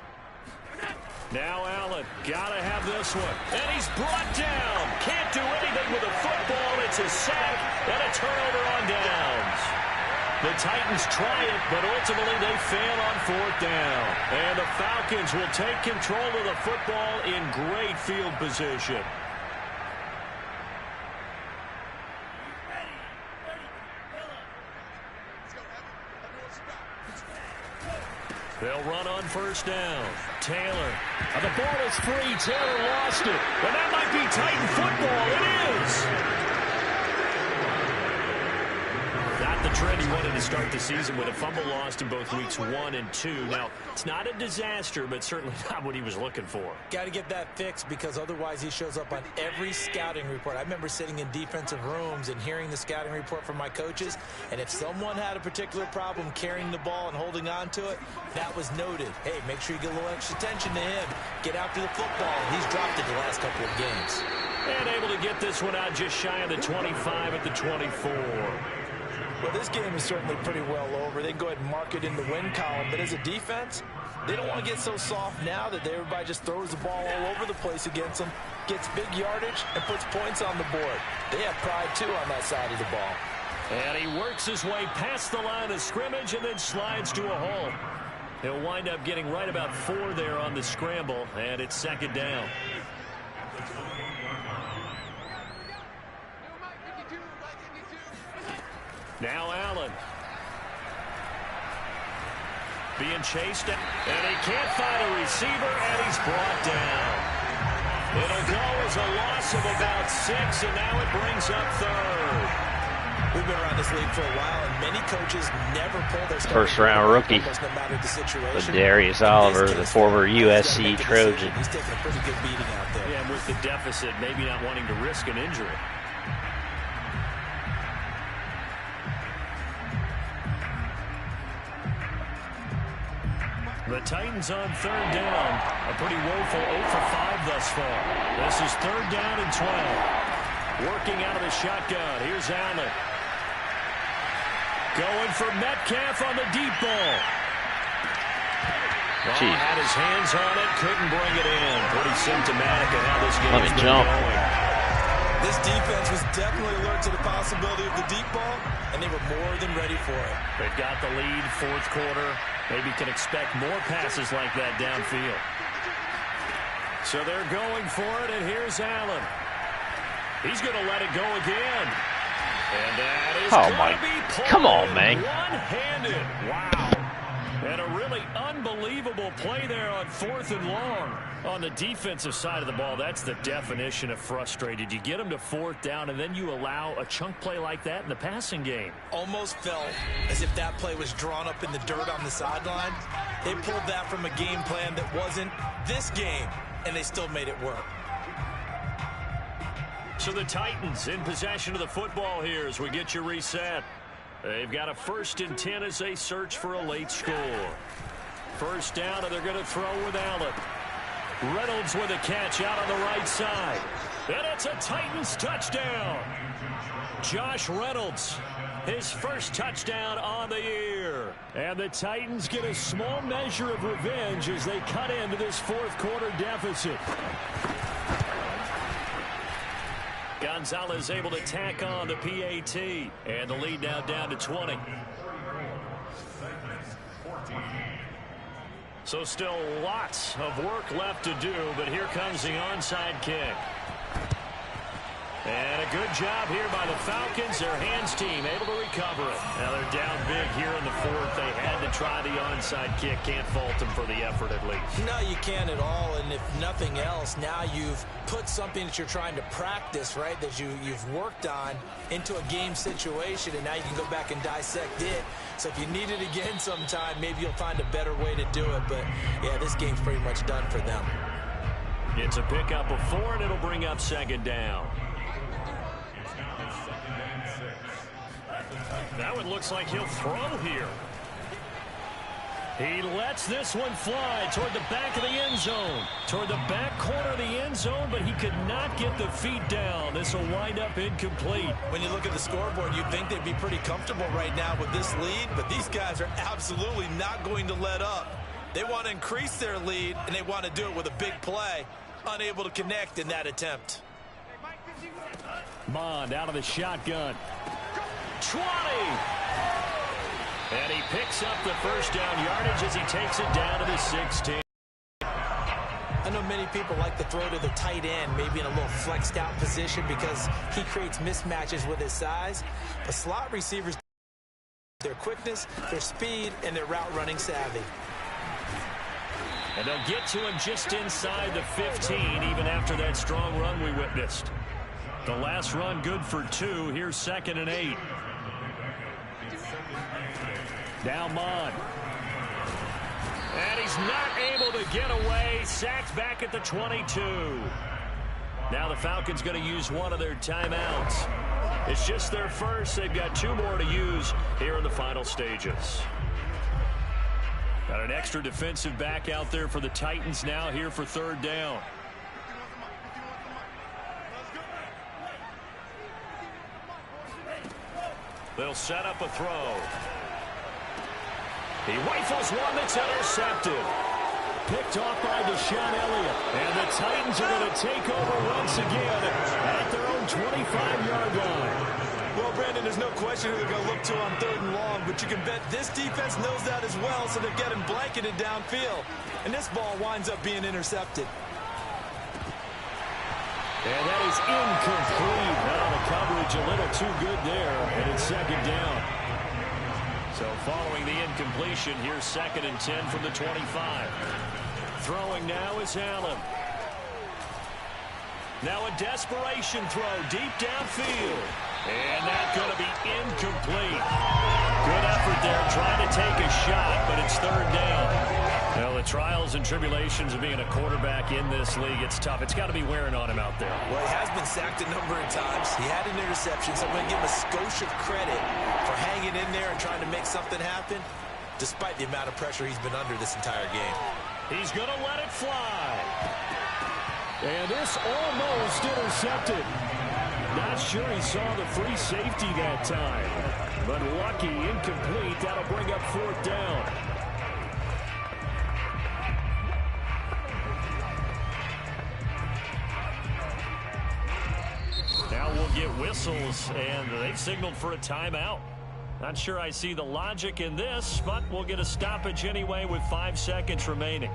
Now Allen, gotta have this one. And he's brought down. Can't do anything with a football. It's a sack and a turnover on downs. The Titans try it, but ultimately they fail on 4th down. And the Falcons will take control of the football in great field position. They'll run on 1st down. Taylor. The ball is free. Taylor lost it. And that might be Titan football. It is. Not the trend he wanted to start the season with a fumble lost in both weeks 1 and 2. Now, it's not a disaster, but certainly not what he was looking for. Got to get that fixed because otherwise he shows up on every scouting report. I remember sitting in defensive rooms and hearing the scouting report from my coaches, and if someone had a particular problem carrying the ball and holding on to it, that was noted. Hey, make sure you get a little extra attention to him. Get after the football. He's dropped it the last couple of games. And able to get this one out just shy of the 25 at the 24. Well, this game is certainly pretty well over. They can go ahead and mark it in the win column. But as a defense, they don't want to get so soft now that everybody just throws the ball all over the place against them, gets big yardage, and puts points on the board. They have pride, too, on that side of the ball. And he works his way past the line of scrimmage and then slides to a hole. He'll wind up getting right about 4 there on the scramble, and it's 2nd down. Now Allen. Being chased, and he can't find a receiver, and he's brought down. It'll go as a loss of about 6, and now it brings up 3rd. We've been around this league for a while, and many coaches never pull their first-round rookie, no matter the situation. Darius Oliver, the former USC Trojan. He's taking a pretty good beating out there. Yeah, and with the deficit, maybe not wanting to risk an injury. The Titans on 3rd down. A pretty woeful 0 for 5 thus far. This is 3rd down and 12. Working out of the shotgun. Here's Allen. Going for Metcalf on the deep ball. Had his hands on it, couldn't bring it in. Pretty symptomatic of how this game's been going. This defense was definitely alert to the possibility of the deep ball, and they were more than ready for it. They've got the lead, fourth quarter. Maybe can expect more passes like that downfield. So they're going for it, and here's Allen. He's going to let it go again. And that is going to be pulled come on, man. One-handed. Wow. And a really unbelievable play there on 4th and long. On the defensive side of the ball, that's the definition of frustrated. You get them to 4th down, and then you allow a chunk play like that in the passing game. Almost felt as if that play was drawn up in the dirt on the sideline. They pulled that from a game plan that wasn't this game, and they still made it work. So the Titans in possession of the football here as we get you reset. They've got a 1st and 10 as they search for a late score. First down, and they're going to throw with Allen. Reynolds with a catch out on the right side. And it's a Titans touchdown. Josh Reynolds, his first touchdown on the year. And the Titans get a small measure of revenge as they cut into this fourth quarter deficit. Gonzalez able to tack on the PAT. And the lead now down to 20. So still lots of work left to do, but here comes the onside kick. And a good job here by the Falcons. Their hands team able to recover it. Now they're down big here in the fourth. They had to try the onside kick. Can't fault them for the effort at least. No, you can't at all. And if nothing else, now you've put something that you're trying to practice, right, that you've worked on into a game situation, and now you can go back and dissect it. So if you need it again sometime, maybe you'll find a better way to do it. But, yeah, this game's pretty much done for them. It's a pickup of 4, and it'll bring up 2nd down. That one looks like he'll throw here. He lets this one fly toward the back of the end zone. Toward the back corner of the end zone, but he could not get the feet down. This will wind up incomplete. When you look at the scoreboard, you'd think they'd be pretty comfortable right now with this lead, but these guys are absolutely not going to let up. They want to increase their lead, and they want to do it with a big play. Unable to connect in that attempt. Mond out of the shotgun. 20. And he picks up the first down yardage as he takes it down to the 16. I know many people like to throw to the tight end, maybe in a little flexed out position because he creates mismatches with his size. But slot receivers, their quickness, their speed, and their route running savvy. And they'll get to him just inside the 15, even after that strong run we witnessed. The last run good for 2. Here's 2nd and 8. Now Mond. And he's not able to get away. Sacked back at the 22. Now the Falcons going to use one of their timeouts. It's just their first. They've got 2 more to use here in the final stages. Got an extra defensive back out there for the Titans now here for 3rd down. They'll set up a throw. He rifles one that's intercepted. Picked off by Deshaun Elliott. And the Titans are going to take over once again at their own 25-yard line. Well, Brandon, there's no question who they're going to look to on 3rd and long, but you can bet this defense knows that as well, so they're getting blanketed downfield. And this ball winds up being intercepted. And that is incomplete. Now the coverage a little too good there, and it's 2nd down. So following the incompletion, here's 2nd and 10 from the 25. Throwing now is Allen. Now a desperation throw deep downfield. And that's going to be incomplete. Good effort there trying to take a shot, but it's 3rd down. Well, the trials and tribulations of being a quarterback in this league, it's tough. It's got to be wearing on him out there. Well, he has been sacked a number of times. He had an interception, so I'm going to give him a skosh of credit for hanging in there and trying to make something happen, despite the amount of pressure he's been under this entire game. He's going to let it fly. And this almost intercepted. Not sure he saw the free safety that time. But lucky, incomplete. That'll bring up 4th down. Now whistles, and they've signaled for a timeout. Not sure I see the logic in this, but we'll get a stoppage anyway with 5 seconds remaining.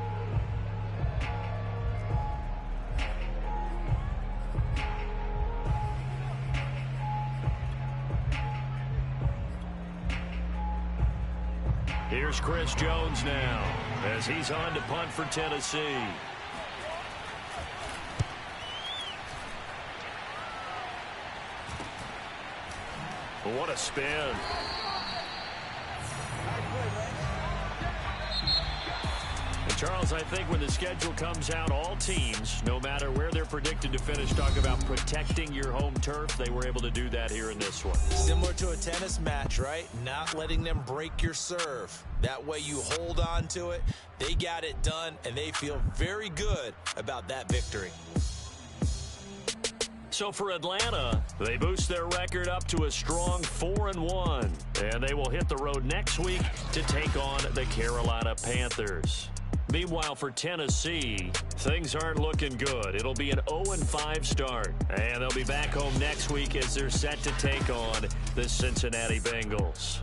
Here's Chris Jones now as he's on to punt for Tennessee. What a spin. And Charles, I think when the schedule comes out, all teams, no matter where they're predicted to finish, talk about protecting your home turf. They were able to do that here in this one. Similar to a tennis match, right? Not letting them break your serve. That way you hold on to it. They got it done, and they feel very good about that victory. So for Atlanta, they boost their record up to a strong 4-1. And they will hit the road next week to take on the Carolina Panthers. Meanwhile, for Tennessee, things aren't looking good. It'll be an 0-5 start. And they'll be back home next week as they're set to take on the Cincinnati Bengals.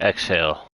Exhale.